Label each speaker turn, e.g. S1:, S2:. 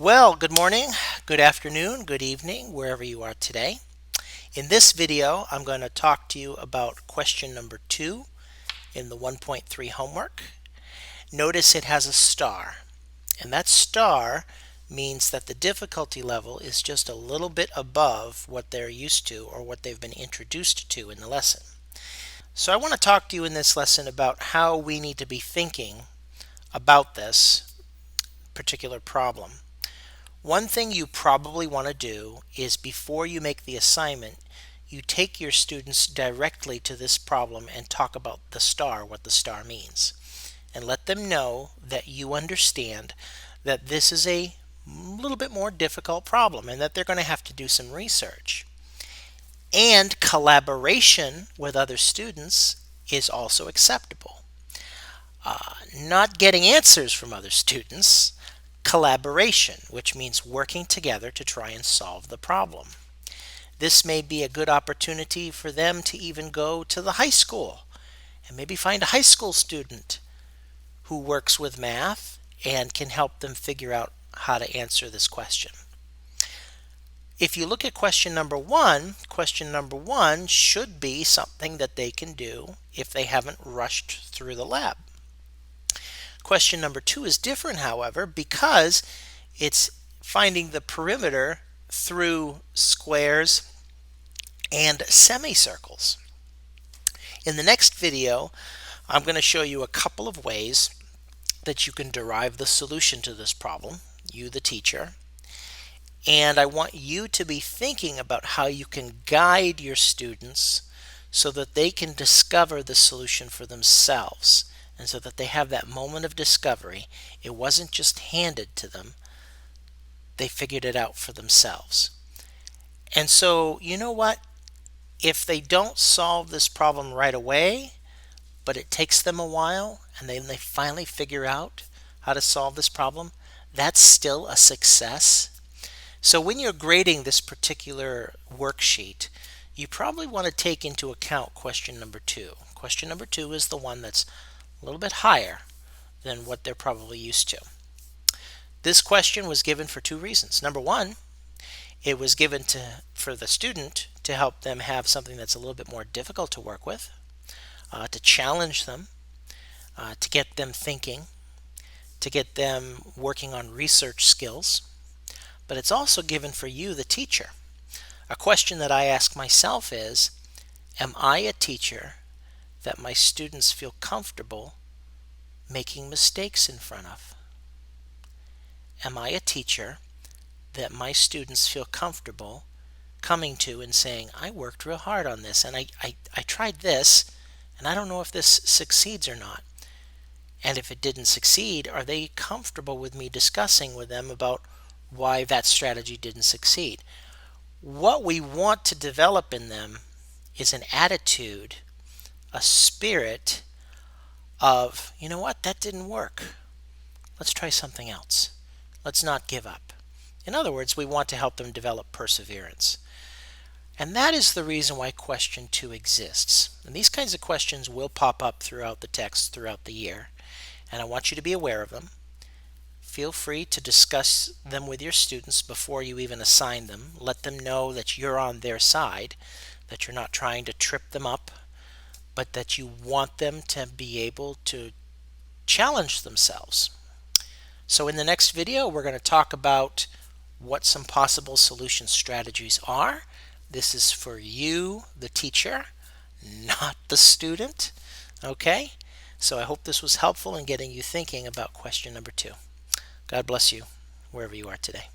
S1: Well, good morning, good afternoon, good evening, wherever you are today. In this video, I'm going to talk to you about question number 2 in the 1.3 homework. Notice it has a star, and that star means that the difficulty level is just a little bit above what they're used to or what they've been introduced to in the lesson. So I want to talk to you in this lesson about how we need to be thinking about this particular problem. One thing you probably want to do is before you make the assignment, you take your students directly to this problem and talk about the star, what the star means, and let them know that you understand that this is a little bit more difficult problem and that they're going to have to do some research. And collaboration with other students is also acceptable. Not getting answers from other students, collaboration, which means working together to try and solve the problem. This may be a good opportunity for them to even go to the high school and maybe find a high school student who works with math and can help them figure out how to answer this question. If you look at question number one should be something that they can do if they haven't rushed through the lab. Question number 2 is different, however, because it's finding the perimeter through squares and semicircles. In the next video, I'm going to show you a couple of ways that you can derive the solution to this problem, you the teacher, and I want you to be thinking about how you can guide your students so that they can discover the solution for themselves. And so that they have that moment of discovery. It wasn't just handed to them. They figured it out for themselves. And so, you know what? If they don't solve this problem right away, but it takes them a while, and then they finally figure out how to solve this problem, that's still a success. So when you're grading this particular worksheet, you probably want to take into account question number 2. Question number 2 is the one that's a little bit higher than what they're probably used to. This question was given for 2 reasons. Number 1, it was given for the student to help them have something that's a little bit more difficult to work with, to challenge them, to get them thinking, to get them working on research skills. But it's also given for you, the teacher. A question that I ask myself is, am I a teacher that my students feel comfortable making mistakes in front of? Am I a teacher that my students feel comfortable coming to and saying, I worked real hard on this and I tried this and I don't know if this succeeds or not? And if it didn't succeed, are they comfortable with me discussing with them about why that strategy didn't succeed? What we want to develop in them is an attitude, a spirit of, you know what, that didn't work. Let's try something else. Let's not give up. In other words, we want to help them develop perseverance. And that is the reason why question 2 exists. And these kinds of questions will pop up throughout the text throughout the year. And I want you to be aware of them. Feel free to discuss them with your students before you even assign them. Let them know that you're on their side, that you're not trying to trip them up, but that you want them to be able to challenge themselves. So in the next video, we're going to talk about what some possible solution strategies are. This is for you, the teacher, not the student. Okay? So I hope this was helpful in getting you thinking about question number 2. God bless you, wherever you are today.